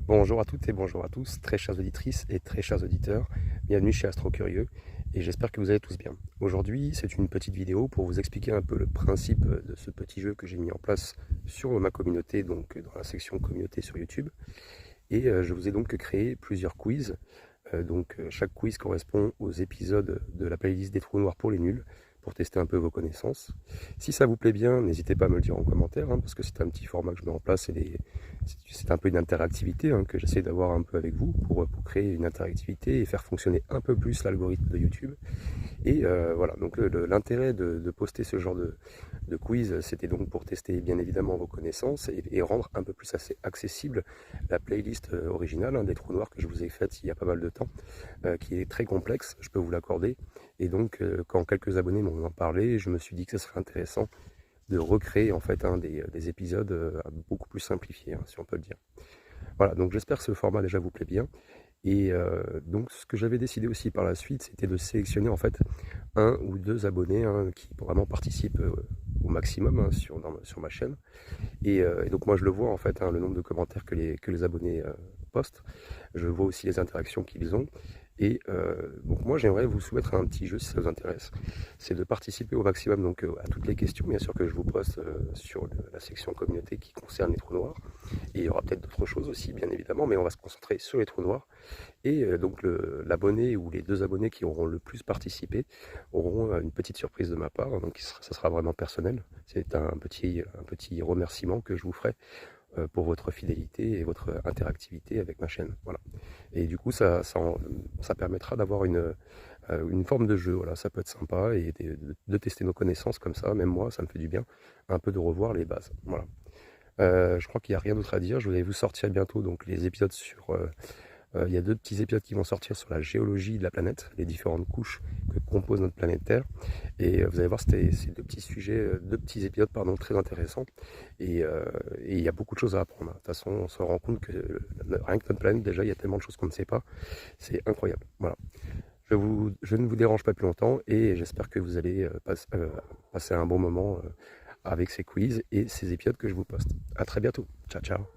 Bonjour à toutes et bonjour à tous, très chères auditrices et très chers auditeurs, bienvenue chez Astro Curieux et j'espère que vous allez tous bien. Aujourd'hui, c'est une petite vidéo pour vous expliquer un peu le principe de ce petit jeu que j'ai mis en place sur ma communauté, donc dans la section communauté sur YouTube. Et je vous ai donc créé plusieurs quiz. Chaque quiz correspond aux épisodes de la playlist des trous noirs pour les nuls, pour tester un peu vos connaissances. Si ça vous plaît bien, n'hésitez pas à me le dire en commentaire, parce que c'est un petit format que je mets en place et c'est un peu une interactivité que j'essaie d'avoir un peu avec vous pour créer une interactivité et faire fonctionner un peu plus l'algorithme de YouTube. Et voilà, donc l'intérêt de poster ce genre de quiz, c'était donc pour tester bien évidemment vos connaissances et rendre un peu plus accessible la playlist originale des trous noirs que je vous ai faite il y a pas mal de temps, qui est très complexe, je peux vous l'accorder. Et donc quand quelques abonnés m'ont en parlé, je me suis dit que ce serait intéressant de recréer en fait des épisodes beaucoup plus simplifiés, si on peut le dire. Voilà, donc j'espère que ce format déjà vous plaît bien. Et donc ce que j'avais décidé aussi par la suite, c'était de sélectionner en fait un ou deux abonnés qui vraiment participent au maximum sur ma chaîne. Et donc moi je le vois en fait, le nombre de commentaires que les abonnés postent. Je vois aussi les interactions qu'ils ont. Et donc moi j'aimerais vous soumettre un petit jeu si ça vous intéresse. C'est de participer au maximum donc, à toutes les questions bien sûr que je vous poste sur la section communauté qui concerne les trous noirs. Et il y aura peut-être d'autres choses aussi bien évidemment, mais on va se concentrer sur les trous noirs. Et donc l'abonné ou les deux abonnés qui auront le plus participé auront une petite surprise de ma part, donc ça sera vraiment personnel. C'est un petit remerciement que je vous ferai pour votre fidélité et votre interactivité avec ma chaîne. Voilà. Et du coup, ça permettra d'avoir une forme de jeu. Voilà. Ça peut être sympa et de tester nos connaissances comme ça. Même moi, ça me fait du bien un peu de revoir les bases. Voilà. Je crois qu'il n'y a rien d'autre à dire. Je vais vous sortir bientôt donc, les épisodes sur... il y a deux petits épisodes qui vont sortir sur la géologie de la planète, les différentes couches que compose notre planète Terre. Et vous allez voir, c'est deux petits sujets, deux petits épisodes pardon, très intéressants. Et il y a beaucoup de choses à apprendre. De toute façon, on se rend compte que rien que notre planète, déjà, il y a tellement de choses qu'on ne sait pas. C'est incroyable. Voilà. Je ne vous dérange pas plus longtemps et j'espère que vous allez passer un bon moment avec ces quiz et ces épisodes que je vous poste. À très bientôt. Ciao, ciao.